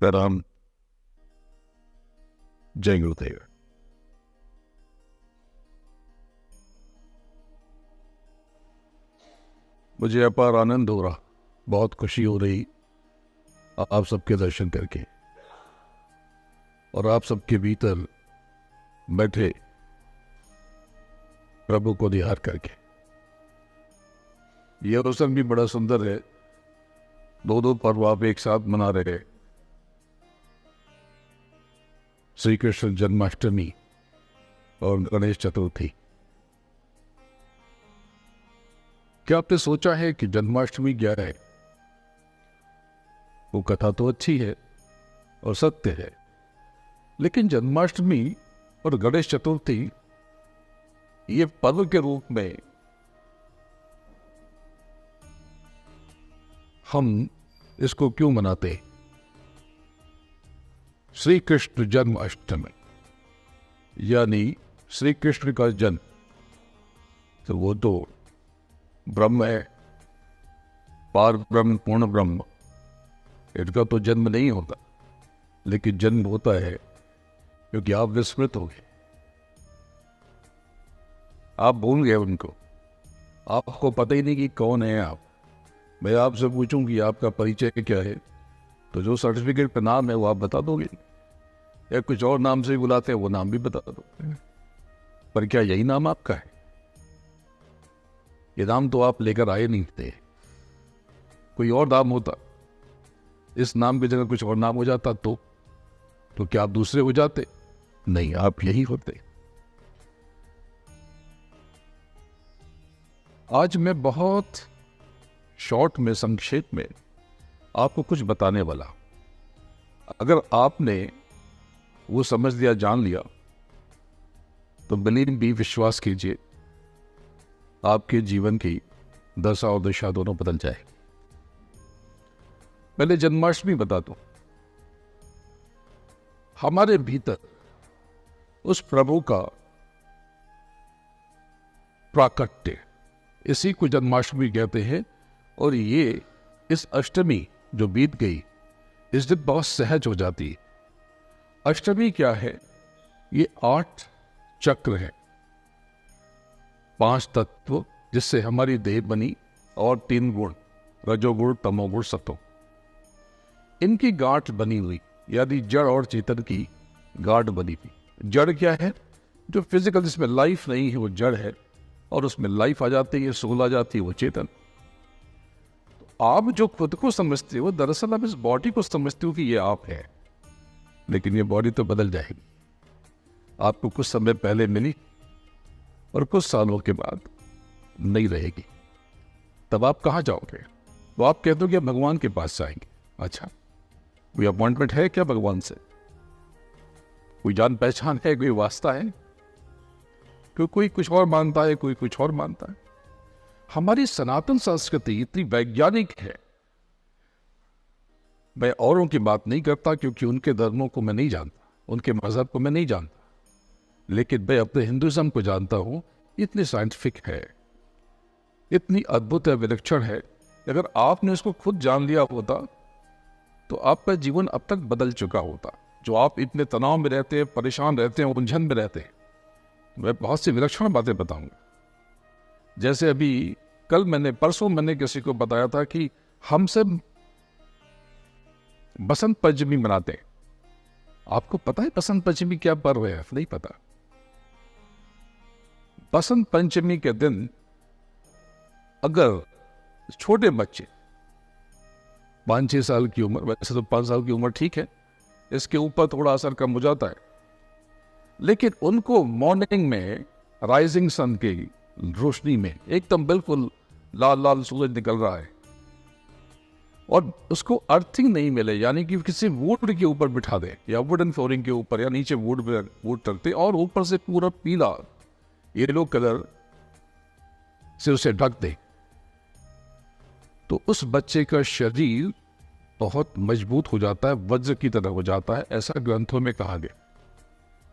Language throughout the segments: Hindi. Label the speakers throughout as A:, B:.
A: प्रणाम। जय गुरुदेव। मुझे अपार आनंद हो रहा, बहुत खुशी हो रही आप सबके दर्शन करके और आप सबके भीतर बैठे प्रभु को निहार करके। यह अवसर भी बड़ा सुंदर है, दो पर्व आप एक साथ मना रहे, श्री कृष्ण जन्माष्टमी और गणेश चतुर्थी। क्या आपने सोचा है कि जन्माष्टमी क्या है? वो कथा तो अच्छी है और सत्य है, लेकिन जन्माष्टमी और गणेश चतुर्थी ये पर्व के रूप में हम इसको क्यों मनाते? श्री कृष्ण जन्माष्टमी यानी श्री कृष्ण का जन्म, तो वो तो ब्रह्म है, पार ब्रह्म, पूर्ण ब्रह्म। इनका तो जन्म नहीं होता, लेकिन जन्म होता है क्योंकि आप विस्मृत हो गए, आप भूल गए उनको, आपको पता ही नहीं कि कौन है आप। मैं आपसे पूछूं कि आपका परिचय क्या है, तो जो सर्टिफिकेट पे नाम है वो आप बता दोगे, या कुछ और नाम से बुलाते हैं वो नाम भी बता दो। पर क्या यही नाम आपका है? ये नाम तो आप लेकर आए नहीं थे, कोई और नाम होता, इस नाम की जगह कुछ और नाम हो जाता तो क्या आप दूसरे हो जाते? नहीं, आप यही होते। आज मैं बहुत शॉर्ट में, संक्षेप में आपको कुछ बताने वाला। अगर आपने वो समझ लिया, जान लिया, तो बिलीव भी, विश्वास कीजिए, आपके जीवन की दशा और दिशा दोनों बदल जाए। पहले जन्माष्टमी बता दूं। हमारे भीतर उस प्रभु का प्राकट्य, इसी को जन्माष्टमी कहते हैं। और ये इस अष्टमी जो बीत गई, इस दिन बहुत सहज हो जाती है। अष्टमी क्या है? ये 8 चक्र है, 5 तत्व जिससे हमारी देह बनी, और 3 गुण, रजोगुण, तमोगुण, सतो, इनकी गांठ बनी हुई, यानी जड़ और चेतन की गांठ बनी हुई। जड़ क्या है? जो फिजिकल, जिसमें लाइफ नहीं है, वो जड़ है, और उसमें लाइफ आ जाती है, सोल आ जाती है, वो चेतन। तो आप जो खुद को समझते हो, दरअसल आप इस बॉडी को समझते हो कि ये आप है, लेकिन ये बॉडी तो बदल जाएगी। आपको कुछ समय पहले मिली और कुछ सालों के बाद नहीं रहेगी। तब आप कहाँ जाओगे? तो आप कहते हो कि भगवान के पास जाएंगे। अच्छा, कोई अपॉइंटमेंट है क्या भगवान से? कोई जान पहचान है, कोई वास्ता है? क्यों कोई कुछ और मानता है, कोई कुछ और मानता है। हमारी सनातन संस्कृति इतनी वैज्ञानिक है। मैं औरों की बात नहीं करता, क्योंकि उनके धर्मों को मैं नहीं जानता, उनके मजहब को मैं नहीं जानता, लेकिन मैं अपने हिंदुइज्म को जानता हूं। इतनी साइंटिफिक है, इतनी अद्भुत है, विलक्षण है। अगर आपने इसको खुद जान लिया होता तो आपका जीवन अब तक बदल चुका होता। जो आप इतने तनाव में रहते हैं, परेशान रहते हैं, उलझन में रहते हैं, मैं बहुत सी विलक्षण बातें बताऊंगा। जैसे अभी परसों मैंने किसी को बताया था कि हम सब बसंत पंचमी मनाते हैं। आपको पता है बसंत पंचमी क्या पर्व है? नहीं पता। बसंत पंचमी के दिन अगर छोटे बच्चे, 5-6 साल की उम्र, वैसे तो 5 साल की उम्र ठीक है, इसके ऊपर थोड़ा असर कम हो जाता है, लेकिन उनको मॉर्निंग में राइजिंग सन की रोशनी में, एकदम बिल्कुल लाल लाल सूरज निकल रहा है, और उसको अर्थिंग नहीं मिले, यानी कि किसी वुड के ऊपर बिठा दे, या वुडन फ्लोरिंग के ऊपर, या नीचे वुड रखते, और ऊपर से पूरा पीला येलो कलर से उसे ढक दे, तो उस बच्चे का शरीर बहुत मजबूत हो जाता है, वज्र की तरह हो जाता है, ऐसा ग्रंथों में कहा गया।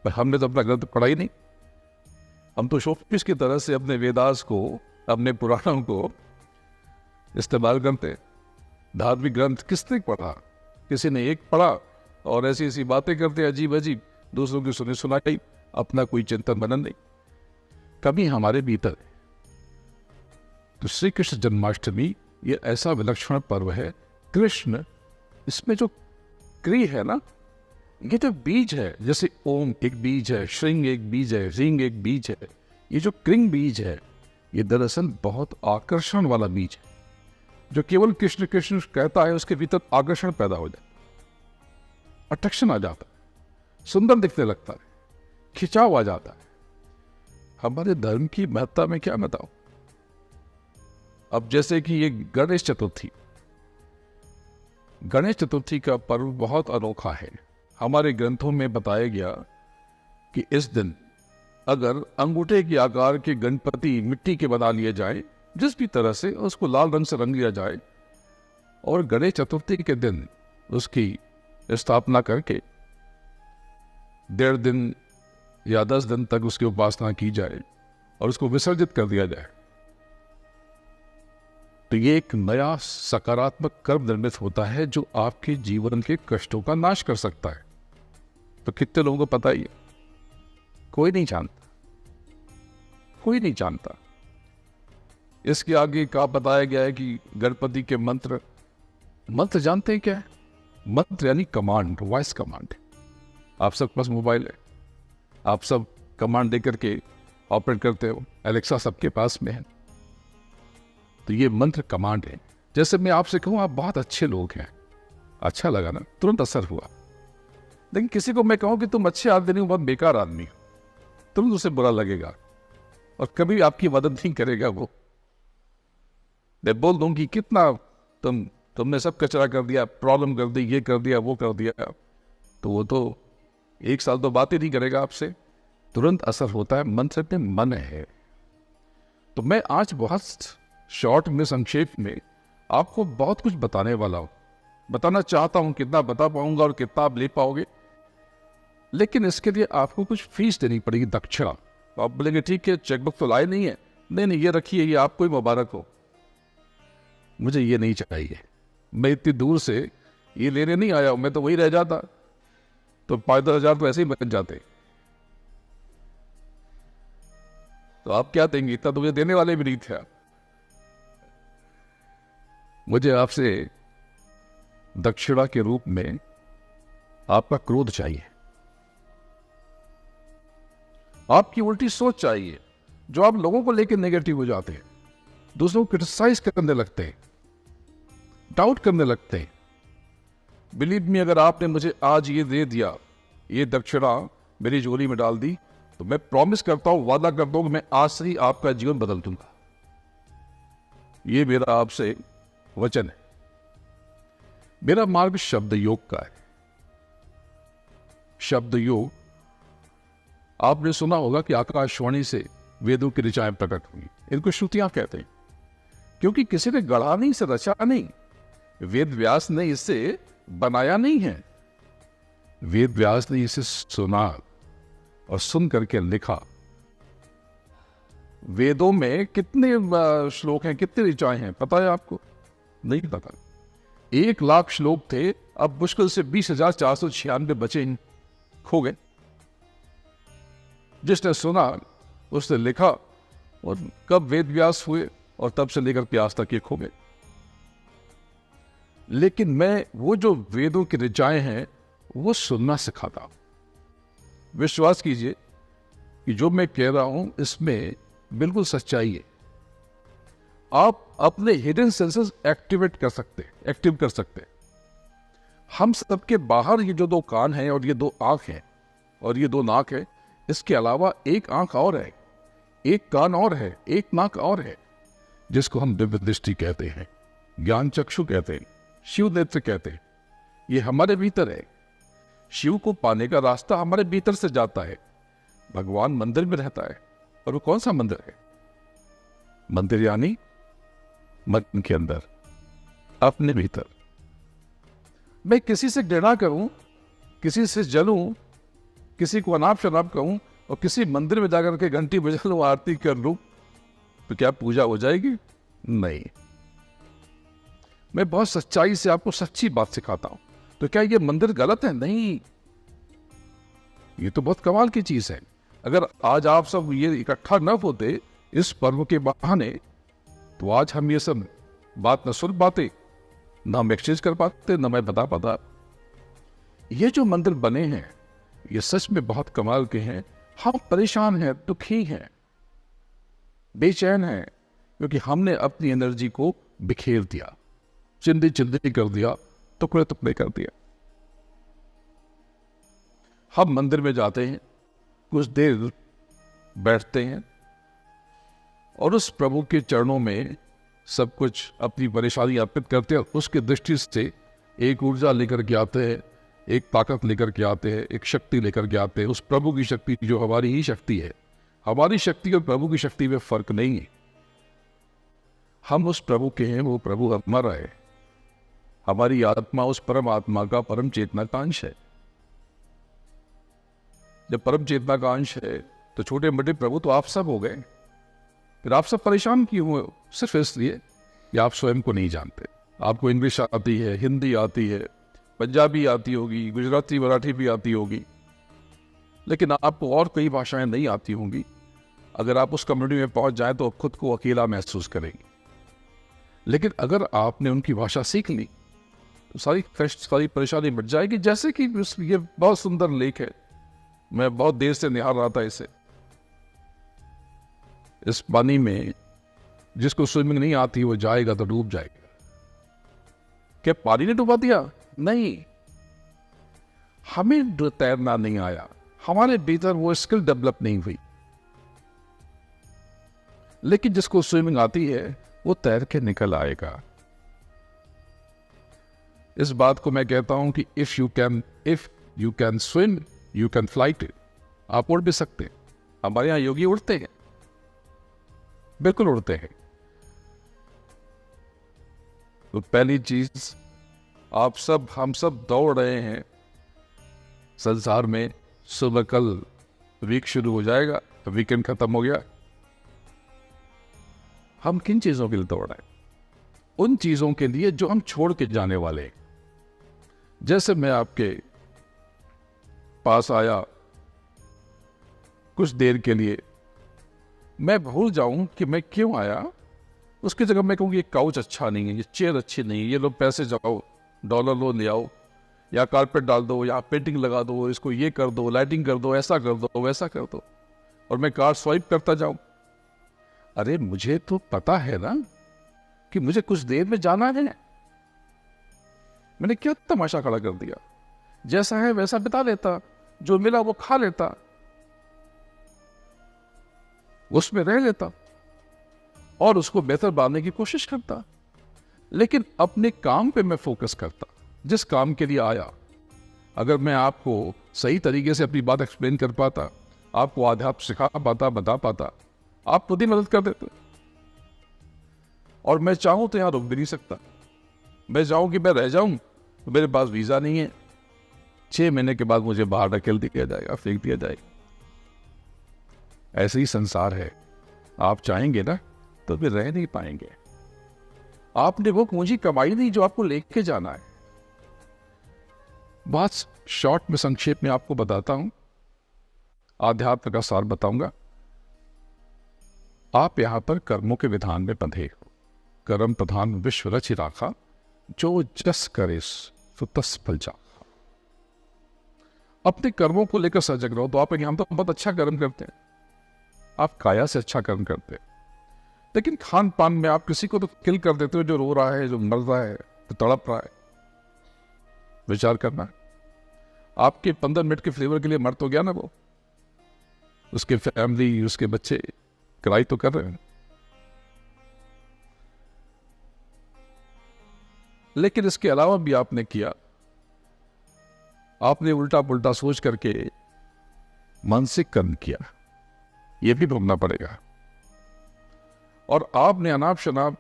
A: पर हमने तो अपना ग्रंथ पढ़ा ही नहीं। हम तो शोपीस की तरह से अपने वेदास को, अपने पुराणों को इस्तेमाल करते। धार्मिक ग्रंथ किसने पढ़ा? किसी ने एक पढ़ा और ऐसी ऐसी बातें करते अजीब अजीब, दूसरों की सुनी सुनाई, अपना कोई चिंतन मनन नहीं। कभी हमारे भीतर। तो श्री कृष्ण जन्माष्टमी ये ऐसा विलक्षण पर्व है। कृष्ण, इसमें जो क्री है ना, ये जो बीज है, जैसे ओम एक बीज है, श्रिंग एक बीज है, रिंग एक बीज है, ये जो क्रिंग बीज है ये दरअसल बहुत आकर्षण वाला बीज है। जो केवल कृष्ण कृष्ण कहता है उसके भीतर आकर्षण पैदा हो जाता है, अट्रैक्शन आ जाता है, सुंदर दिखने लगता है, खिंचाव आ जाता है। हमारे धर्म की महत्ता में क्या बताऊं। अब जैसे कि ये गणेश चतुर्थी, गणेश चतुर्थी का पर्व बहुत अनोखा है। हमारे ग्रंथों में बताया गया कि इस दिन अगर अंगूठे के आकार के गणपति मिट्टी के बना लिए जाए, जिस भी तरह से उसको लाल रंग से रंग लिया जाए, और गणेश चतुर्थी के दिन उसकी स्थापना करके 1.5 दिन या 10 दिन तक उसकी उपासना की जाए और उसको विसर्जित कर दिया जाए, तो ये एक नया सकारात्मक कर्म निर्मित होता है जो आपके जीवन के कष्टों का नाश कर सकता है। तो कितने लोगों को पता ही है? कोई नहीं जानता, कोई नहीं जानता। इसके आगे क्या बताया गया है कि गणपति के मंत्र, मंत्र जानते हैं क्या है? मंत्र यानी कमांड, वॉइस कमांड। आप सब पास मोबाइल है, आप सब कमांड देकर के ऑपरेट करते हो, एलेक्सा सबके पास में है। तो ये मंत्र कमांड है। जैसे मैं आपसे कहूं आप बहुत अच्छे लोग हैं, अच्छा लगा ना, तुरंत असर हुआ। लेकिन किसी को मैं कहूं कि तुम अच्छे आदमी नहीं हो, बहुत बेकार आदमी हो, तुरंत उसे बुरा लगेगा और कभी आपकी मदद नहीं करेगा वो। मैं बोल दूं कि कितना तुमने सब कचरा कर दिया, प्रॉब्लम कर दी, ये कर दिया, वो कर दिया, तो वो तो 1 साल तो बात ही नहीं करेगा आपसे। तुरंत असर होता है, मंत्र में मन है। तो मैं आज बहुत शॉर्ट में, संक्षेप में आपको बहुत कुछ बताने वाला हूं, बताना चाहता हूं। कितना बता पाऊंगा और कितना आप ले पाओगे, लेकिन इसके लिए आपको कुछ फीस देनी पड़ेगी, दक्षिणा। तो आप बोलेंगे ठीक है, चेकबुक तो लाए नहीं है। नहीं, ये रखिए, ये आपको ही मुबारक हो, मुझे ये नहीं चाहिए। मैं इतनी दूर से ये लेने नहीं आया हूं, मैं तो वही रह जाता तो 5-10 हजार तो ऐसे ही बच जाते। तो आप क्या देंगे? इतना तो मुझे देने वाले भी नहीं थे आप। मुझे आपसे दक्षिणा के रूप में आपका क्रोध चाहिए, आपकी उल्टी सोच चाहिए, जो आप लोगों को लेकर नेगेटिव हो जाते हैं, दूसरों को क्रिटिसाइज करने लगते हैं, डाउट करने लगते हैं। बिलीव मी, अगर आपने मुझे आज ये दे दिया, ये दक्षिणा मेरी झोली में डाल दी, तो मैं प्रॉमिस करता हूं, वादा करता हूं कि मैं आज से ही आपका जीवन बदल दूंगा। ये मेरा आपसे वचन है। मेरा मार्ग शब्द योग का है। शब्द योग, आपने सुना होगा कि आकाशवाणी से वेदों की ऋचाएं प्रकट हुई। इनको श्रुतियां कहते हैं, क्योंकि किसी ने गढ़ा नहीं, इसे रचा नहीं। वेद व्यास ने इसे बनाया नहीं है, वेद व्यास ने इसे सुना और सुन करके लिखा। वेदों में कितने श्लोक हैं, कितने ऋचाएं हैं, पता है आपको? नहीं पता। 1 लाख श्लोक थे, अब मुश्किल से 20,496 बचे, खो गए। जिसने सुना उसने लिखा, और कब वेद व्यास हुए और तब से लेकर के आज तक ये खो गए। लेकिन मैं वो जो वेदों की ऋचाएं हैं वो सुनना सिखाता हूं। विश्वास कीजिए कि जो मैं कह रहा हूं इसमें बिल्कुल सच्चाई है। आप अपने हिडन सेंसेस एक्टिवेट कर सकते, एक्टिव कर सकते। हम सबके बाहर ये जो 2 कान हैं और ये 2 आंख हैं और ये 2 नाक है, इसके अलावा 1 आंख और है, 1 कान और है, 1 नाक और है, जिसको हम दिव्य दृष्टि कहते हैं, ज्ञान चक्षु कहते हैं, शिव नेत्र कहते हैं। ये हमारे भीतर है। शिव को पाने का रास्ता हमारे भीतर से जाता है। भगवान मंदिर में रहता है, और वो कौन सा मंदिर है? मंदिर यानी मन के अंदर, अपने भीतर। मैं किसी से घृणा करूं, किसी से जलूं, किसी को अनाप शनाप कहूं और किसी मंदिर में जाकर के घंटी बजा लूं, आरती कर लूं, तो क्या पूजा हो जाएगी? नहीं। मैं बहुत सच्चाई से आपको सच्ची बात सिखाता हूं। तो क्या ये मंदिर गलत है? नहीं, ये तो बहुत कमाल की चीज है। अगर आज आप सब ये इकट्ठा न होते इस पर्व के बहाने, तो आज हम ये सब बात न सुन पाते, न हम एक्सचेंज कर पाते, न मैं बता पाता। ये जो मंदिर बने हैं ये सच में बहुत कमाल के हैं। हम परेशान हैं, दुखी हैं, बेचैन हैं, क्योंकि हमने अपनी एनर्जी को बिखेर दिया, चिंदी चिंदी कर दिया, टुकड़े टुकड़े कर दिया। हम मंदिर में जाते हैं, कुछ देर बैठते हैं और उस प्रभु के चरणों में सब कुछ अपनी परेशानी अर्पित करते हैं। उसकी दृष्टि से एक ऊर्जा लेकर के आते हैं, एक ताकत लेकर के आते हैं, एक शक्ति लेकर के आते हैं। उस प्रभु की शक्ति जो हमारी ही शक्ति है, हमारी शक्ति और प्रभु की शक्ति में फर्क नहीं है। हम उस प्रभु के हैं, वो प्रभु हमारा है। हमारी आत्मा उस परम आत्मा का परम चेतना का अंश है। जब परम चेतना का अंश है तो छोटे मोटे प्रभु तो आप सब हो गए। फिर आप सब परेशान क्यों हो? सिर्फ इसलिए कि आप स्वयं को नहीं जानते। आपको इंग्लिश आती है, हिंदी आती है, पंजाबी आती होगी, गुजराती मराठी भी आती होगी, लेकिन आपको और कई भाषाएं नहीं आती होंगी। अगर आप उस कम्युनिटी में पहुंच जाएं तो खुद को अकेला महसूस करेंगे। लेकिन अगर आपने उनकी भाषा सीख ली तो सारी परेशानी मिट जाएगी। जैसे कि ये बहुत सुंदर लेक है, मैं बहुत देर से निहार रहा था इसे। इस पानी में जिसको स्विमिंग नहीं आती वो जाएगा तो डूब जाएगा। क्या पानी ने डुबा दिया? नहीं, हमें तैरना नहीं आया, हमारे भीतर वो स्किल डेवलप नहीं हुई। लेकिन जिसको स्विमिंग आती है वो तैर के निकल आएगा। इस बात को मैं कहता हूं कि if you can swim you can flight. आप उड़ भी सकते हैं। हमारे यहां योगी उड़ते हैं, बिल्कुल उड़ते हैं। तो पहली चीज, हम सब दौड़ रहे हैं संसार में। सुबह कल वीक शुरू हो जाएगा, वीकेंड खत्म हो गया। हम किन चीजों के लिए दौड़ रहे हैं? उन चीजों के लिए जो हम छोड़ के जाने वाले हैं। जैसे मैं आपके पास आया कुछ देर के लिए, मैं भूल जाऊं कि मैं क्यों आया, उसकी जगह मैं कहूँ ये काउच अच्छा नहीं है, ये चेयर अच्छी नहीं है, ये लो पैसे जाओ, डॉलर लो ले आओ, या कारपेट डाल दो, या पेंटिंग लगा दो, इसको ये कर दो, लाइटिंग कर दो, ऐसा कर दो, वैसा कर दो, और मैं कार्ड स्वाइप करता जाऊं। अरे मुझे तो पता है ना कि मुझे कुछ देर में जाना है। मैंने क्या तमाशा खड़ा कर दिया? जैसा है वैसा बिता लेता, जो मिला वो खा लेता, उसमें रह लेता और उसको बेहतर बनाने की कोशिश करता। लेकिन अपने काम पे मैं फोकस करता, जिस काम के लिए आया। अगर मैं आपको सही तरीके से अपनी बात एक्सप्लेन कर पाता, आपको आध्यात्म सिखा पाता, बता पाता, आप खुद ही मदद कर देते। और मैं चाहूं तो यहां रुक भी नहीं सकता। मैं चाहूं कि मैं रह जाऊं तो मेरे पास वीजा नहीं है, 6 महीने के बाद मुझे बाहर ढकेल दिया जाएगा, फेंक दिया जाएगा। ऐसे ही संसार है। आप चाहेंगे ना तो फिर रह नहीं पाएंगे। आपने वो पूंजी कमाई नहीं जो आपको लेके जाना है। बात शॉर्ट में, संक्षेप में आपको बताता हूं, आध्यात्म का सार बताऊंगा। आप यहां पर कर्मों के विधान में बंधे हो। कर्म प्रधान विश्व रचि राखा, जो जस करे सो तस फल चाखा। अपने कर्मों को लेकर सजग रहो। तो आप हम तो बहुत अच्छा कर्म करते हैं, आप काया से अच्छा कर्म करते हैं, लेकिन खान पान में आप किसी को तो किल कर देते हो, जो रो रहा है, जो मर रहा है, जो तड़प रहा है। विचार करना है। आपके 15 मिनट के फ्लेवर के लिए मर तो गया ना वो, उसके फैमिली, उसके बच्चे क्राई तो कर रहे हैं। लेकिन इसके अलावा भी आपने किया, आपने उल्टा पुल्टा सोच करके मानसिक कर्म किया, यह भी भोगना पड़ेगा। और आपने अनाप शनाप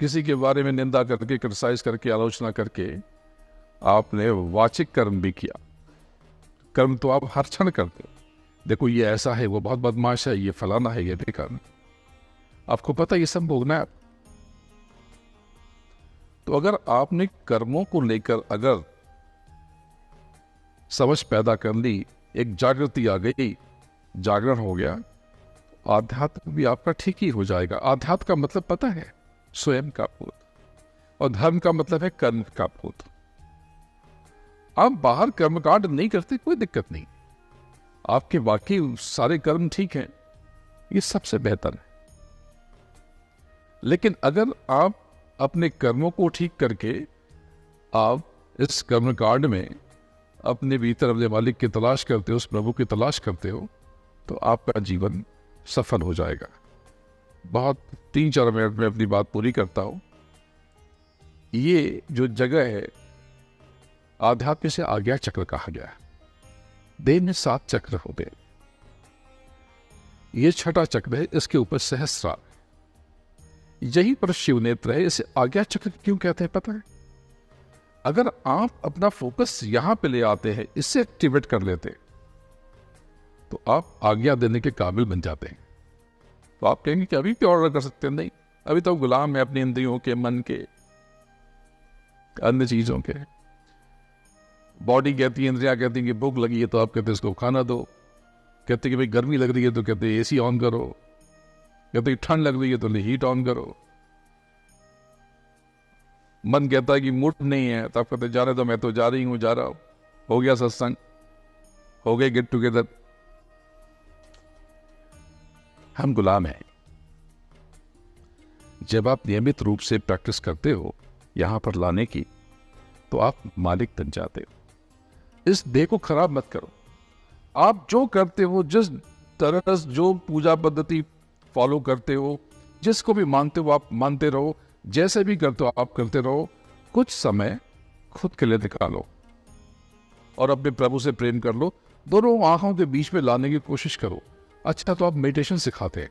A: किसी के बारे में निंदा करके, क्रिटिसाइज करके, आलोचना करके आपने वाचिक कर्म भी किया। कर्म तो आप हर क्षण करते हो, देखो ये ऐसा है, वो बहुत बदमाश है, ये फलाना है, ये बेकार। आपको पता ये सब भोगना है। तो अगर आपने कर्मों को लेकर अगर समझ पैदा कर ली, एक जागृति आ गई, जागरण हो गया, आध्यात्म भी आपका ठीक ही हो जाएगा। आध्यात्म का मतलब पता है, स्वयं का बोध, और धर्म का मतलब है कर्म का बोध। आप बाहर कर्मकांड नहीं करते, कोई दिक्कत नहीं, आपके बाकी सारे कर्म ठीक हैं, ये सबसे बेहतर है। लेकिन अगर आप अपने कर्मों को ठीक करके आप इस कर्मकांड में अपने भीतर अपने मालिक की तलाश करते हो, उस प्रभु की तलाश करते हो, तो आपका जीवन सफल हो जाएगा। बहुत 3-4 मिनट में अपनी बात पूरी करता हूं। ये जो जगह है, आध्यात्म से आज्ञा चक्र कहा गया है। देह में 7 चक्र होते हैं, ये छठा चक्र है, इसके ऊपर सहस्रार, यही पर शिव नेत्र है। इसे आज्ञा चक्र क्यों कहते हैं पता है? अगर आप अपना फोकस यहां पे ले आते हैं, इससे एक्टिवेट कर लेते हैं, तो आप आज्ञा देने के काबिल बन जाते हैं। तो आप कहेंगे कि अभी भी ऑर्डर कर सकते हैं। नहीं, अभी तो गुलाम है अपनी इंद्रियों के, मन के, अन्य चीजों के। बॉडी कहती है, इंद्रियां कहती है कि भूख लगी है, तो आप कहते हैं इसको खाना दो। कहते कि भाई गर्मी लग रही है, तो कहते हैं एसी ऑन करो। कहते ठंड लग रही है, तो हीट ऑन करो। मन कहता है कि मूड नहीं है, तो आप कहते जा रहे, तो मैं तो जा रही हूं, जा रहा हूं, हो गया सत्संग, हो गए गेट टुगेदर। हम गुलाम हैं। जब आप नियमित रूप से प्रैक्टिस करते हो यहां पर लाने की, तो आप मालिक बन जाते हो। इस देह को खराब मत करो। आप जो करते हो, जिस तरह जो पूजा पद्धति फॉलो करते हो, जिसको भी मानते हो आप मानते रहो, जैसे भी करते हो आप करते रहो। कुछ समय खुद के लिए निकालो और अपने प्रभु से प्रेम कर लो। दोनों आंखों के बीच में लाने की कोशिश करो। अच्छा, तो आप मेडिटेशन सिखाते हैं?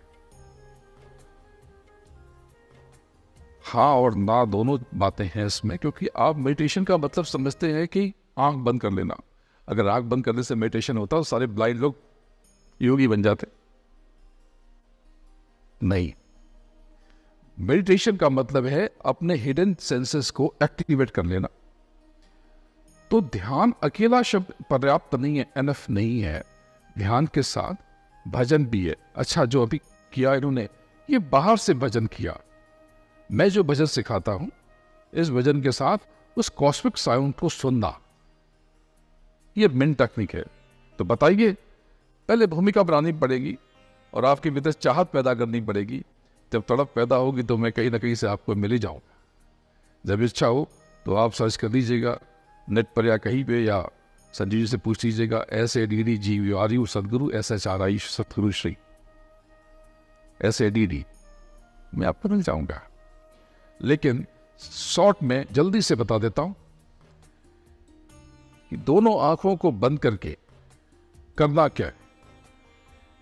A: हाँ और ना दोनों बातें हैं इसमें, क्योंकि आप मेडिटेशन का मतलब समझते हैं कि आंख बंद कर लेना। अगर आंख बंद करने से मेडिटेशन होता तो सारे ब्लाइंड लोग योगी बन जाते। नहीं, मेडिटेशन का मतलब है अपने हिडन सेंसेस को एक्टिवेट कर लेना। तो ध्यान अकेला शब्द पर्याप्त नहीं है, एनफ नहीं है। ध्यान के साथ भजन भी है। अच्छा, जो अभी किया इन्होंने, ये बाहर से भजन किया। मैं जो भजन सिखाता हूं, इस भजन के साथ उस कॉस्मिक साउंड को सुनना, ये मेन टेक्निक है। तो बताइए, पहले भूमिका बनानी पड़ेगी और आपके भीतर चाहत पैदा करनी पड़ेगी। जब तड़प पैदा होगी तो मैं कहीं ना कहीं से आपको मिल ही जाऊंगा। जब इच्छा हो तो आप सर्च कर लीजिएगा नेट पर या कहीं पे, या संजीव जी से पूछ लीजिएगा, SADD सदगुरु, SHRI सतगुरु श्री, SADD, मैं आपको मिल जाऊंगा। लेकिन शॉर्ट में जल्दी से बता देता हूं कि दोनों आंखों को बंद करके करना क्या है।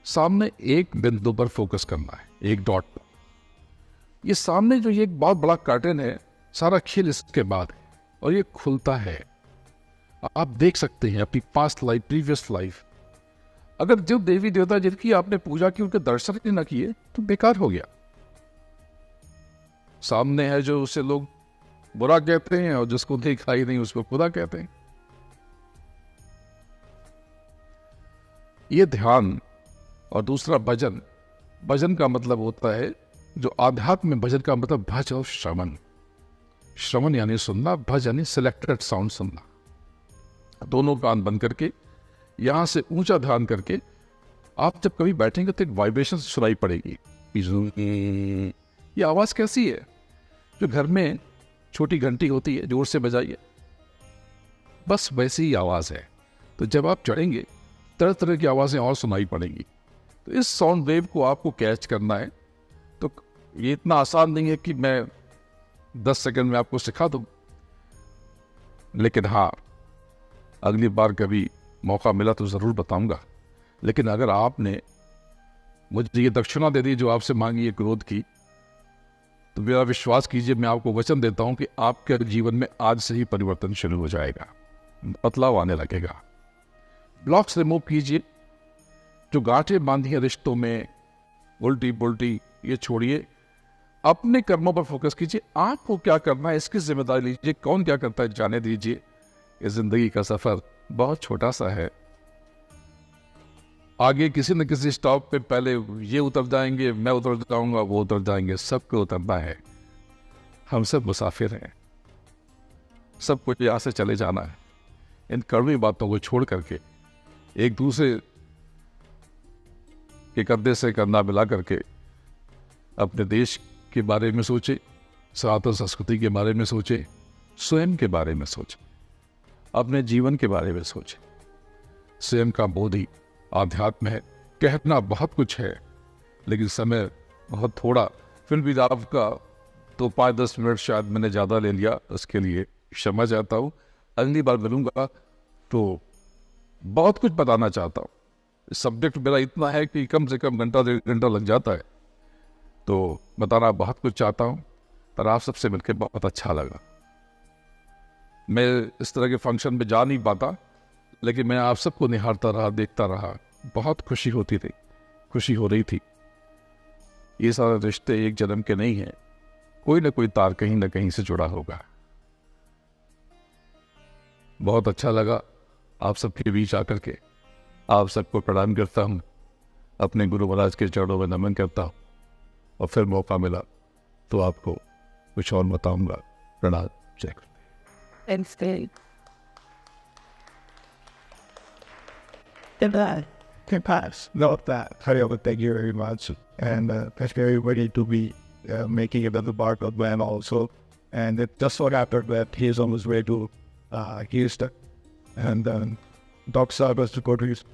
A: सामने एक बिंदु पर फोकस करना है, एक डॉट पर। ये सामने जो ये एक बहुत बड़ा कर्टन है, सारा खेल इसके बाद है और ये खुलता है। आप देख सकते हैं अपनी पास्ट लाइफ, प्रीवियस लाइफ। अगर जो देवी देवता जिनकी आपने पूजा की, उनके दर्शन ही ना किए तो बेकार हो गया। सामने है जो उसे लोग बुरा कहते हैं, और जिसको देखा ही नहीं उसको खुदा कहते हैं। ये ध्यान। और दूसरा भजन। भजन का मतलब होता है, जो आध्यात्म में भजन का मतलब भज और श्रवण। श्रवण यानी सुनना, भज यानी सिलेक्टेड साउंड सुनना। दोनों कान बंद करके यहां से ऊंचा ध्यान करके आप जब कभी बैठेंगे तो एक वाइब्रेशन सुनाई पड़ेगी। ये आवाज कैसी है? जो घर में छोटी घंटी होती है, जोर से बजाइए, बस वैसी ही आवाज है। तो जब आप चढ़ेंगे, तरह तरह की आवाजें और सुनाई पड़ेंगी। तो इस साउंड वेव को आपको कैच करना है। तो ये इतना आसान नहीं है कि मैं 10 सेकंड में आपको सिखा दूं। लेकिन हाँ, अगली बार कभी मौका मिला तो जरूर बताऊंगा। लेकिन अगर आपने मुझे ये दक्षिणा दे दी जो आपसे मांगी है क्रोध की, तो मेरा विश्वास कीजिए, मैं आपको वचन देता हूं कि आपके जीवन में आज से ही परिवर्तन शुरू हो जाएगा, बदलाव आने लगेगा। ब्लॉक्स रिमूव कीजिए, जो गांठें बांधी हैं रिश्तों में, उल्टी पुल्टी, ये छोड़िए। अपने कर्मों पर फोकस कीजिए। आपको क्या करना है इसकी जिम्मेदारी लीजिए, कौन क्या करता है जाने दीजिए। ये ज़िंदगी का सफ़र बहुत छोटा सा है। आगे किसी न किसी स्टॉप पे पहले ये उतर जाएंगे, मैं उतर जाऊंगा, वो उतर जाएंगे, सबको उतरना है। हम सब मुसाफिर हैं, सब कुछ यहाँ से चले जाना है। इन कड़वी बातों को छोड़ करके एक दूसरे के कंधे से कंधा मिला करके अपने देश के बारे में सोचे, सनातन संस्कृति के बारे में सोचे, स्वयं के बारे में सोचे, अपने जीवन के बारे में सोचे। स्वयं का बोध ही आध्यात्म है। कहना बहुत कुछ है लेकिन समय बहुत थोड़ा, फिर भी आपका तो 5-10 मिनट शायद मैंने ज़्यादा ले लिया, उसके लिए क्षमा चाहता हूँ। अगली बार मिलूंगा तो बहुत कुछ बताना चाहता हूँ। सब्जेक्ट मेरा इतना है कि कम से कम घंटा 1.5 घंटा लग जाता है, तो बताना बहुत कुछ चाहता हूँ। पर आप सबसे मिलकर बहुत अच्छा लगा। मैं इस तरह के फंक्शन में जा नहीं पाता, लेकिन मैं आप सबको निहारता रहा, देखता रहा, बहुत खुशी होती थी, खुशी हो रही थी। ये सारे रिश्ते एक जन्म के नहीं हैं, कोई ना कोई तार कहीं ना कहीं से जुड़ा होगा। बहुत अच्छा लगा आप सबके बीच आकर के। आप सबको प्रणाम करता हूँ, अपने गुरु महाराज के चरणों में नमन करता हूँ, और फिर मौका मिला तो आपको कुछ और बताऊंगा। प्रणाम, जय गुरु।
B: Can pass. Not that. Hariyama, thank you very much. And thank you everybody to be making it as a part of them also. And it just so happened that he is on his way to Houston. And Doc Saab has to go to Houston.